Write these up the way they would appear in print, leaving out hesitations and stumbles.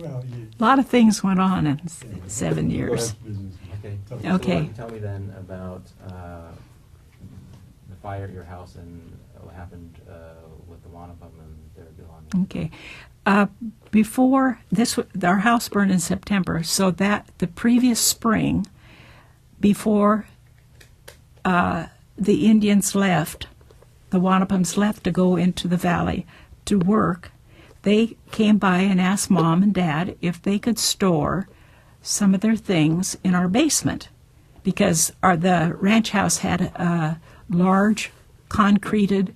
Well, A lot of things went on in 7 years. Okay. Okay. So why don't you tell me then about the fire at your house and what happened with the Wanapum and their belongings. Okay. Before this, our house burned in September, so that the previous spring, before the Indians left, the Wanapums left to go into the valley to work, they came by and asked Mom and Dad if they could store some of their things in our basement, because the ranch house had a large, concreted,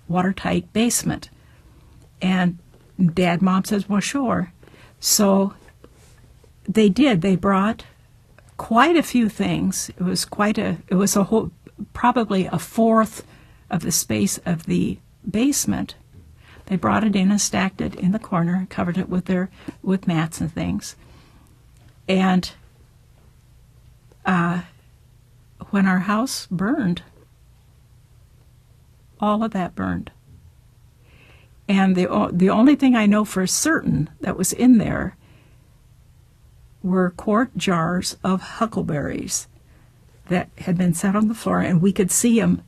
watertight basement. And Mom says, well, sure. So they did. They brought quite a few things. It was a whole, probably a fourth of the space of the basement. They brought it in and stacked it in the corner, covered it with mats and things. And when our house burned, all of that burned. And the only thing I know for certain that was in there were quart jars of huckleberries that had been set on the floor, and we could see them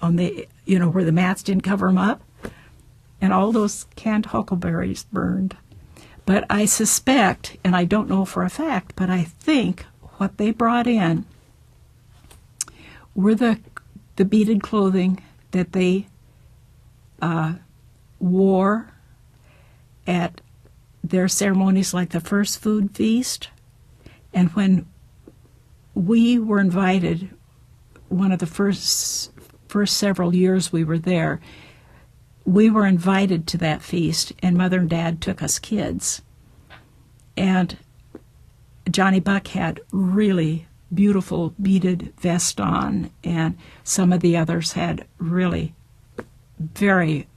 on the, where the mats didn't cover them up. And all those canned huckleberries burned. But I suspect, and I don't know for a fact, but I think what they brought in were the beaded clothing that they wore at their ceremonies, like the first food feast. And when we were invited, one of the first several years we were there, we were invited to that feast, and Mother and Dad took us kids. And Johnny Buck had really beautiful beaded vest on, and some of the others had really very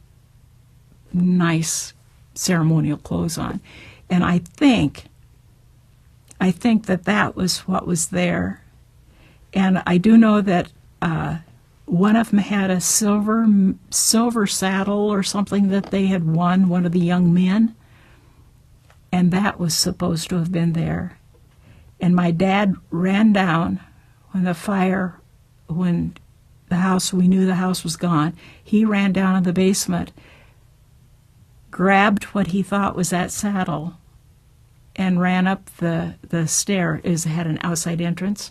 nice ceremonial clothes on. And I think that was what was there. And I do know that one of them had a silver saddle or something that they had won, one of the young men, and that was supposed to have been there. And my dad ran down when we knew the house was gone. He ran down in the basement, grabbed what he thought was that saddle, and ran up the stair. It had an outside entrance,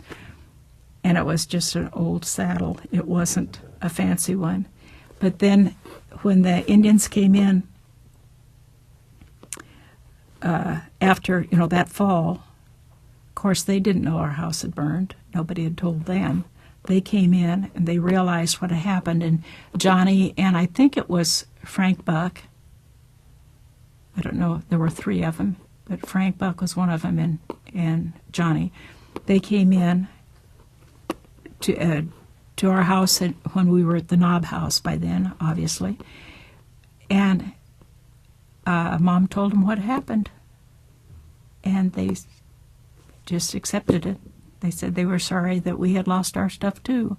and it was just an old saddle. It wasn't a fancy one. But then when the Indians came in after, that fall, of course, they didn't know our house had burned. Nobody had told them. They came in, and they realized what had happened. And Johnny, and I think it was Frank Buck, I don't know, there were three of them, but Frank Buck was one of them, and Johnny. They came in to our house when we were at the Knob House by then, obviously. And Mom told them what happened. And they just accepted it. They said they were sorry that we had lost our stuff too.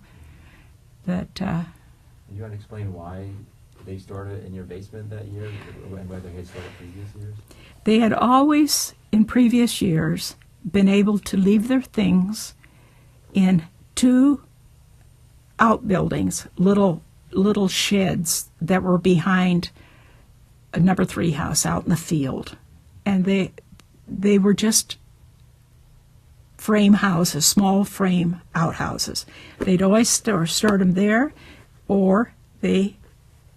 That you want to explain why they stored it in your basement that year, and whether they had stored it previous years? They had always, in previous years, been able to leave their things in two outbuildings, little sheds that were behind a number 3 house out in the field. And they were just frame houses, small frame outhouses. They'd always stored them there,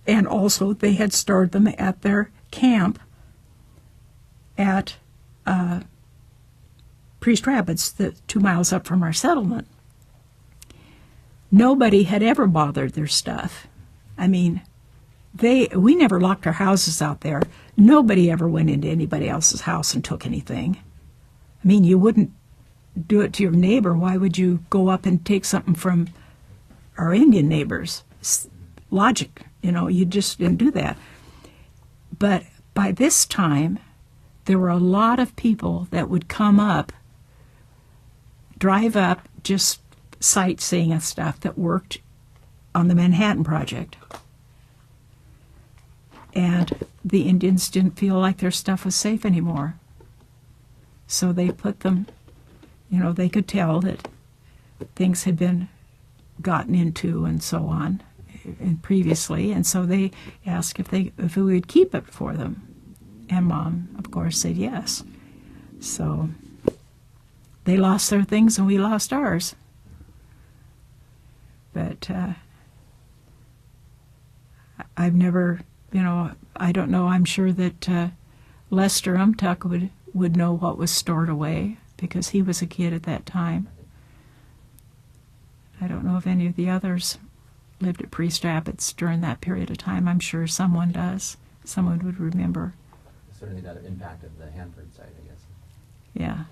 and also they had stored them at their camp at Priest Rapids, 2 miles up from our settlement. Nobody had ever bothered their stuff. I mean, we never locked our houses out there. Nobody ever went into anybody else's house and took anything. I mean, you wouldn't do it to your neighbor. Why would you go up and take something from our Indian neighbors? It's logic, you just didn't do that. But by this time, there were a lot of people that would come up, drive up, just sightseeing and stuff, that worked on the Manhattan Project. And the Indians didn't feel like their stuff was safe anymore. So they put them, they could tell that things had been gotten into and so on and previously, and so they asked if we would keep it for them. And Mom, of course, said yes. So they lost their things and we lost ours. But I've never, I don't know. I'm sure that Lester Umtuck would know what was stored away because he was a kid at that time. I don't know if any of the others lived at Priest Rapids during that period of time. I'm sure someone does. Someone would remember. Certainly that impacted the Hanford site, I guess. Yeah.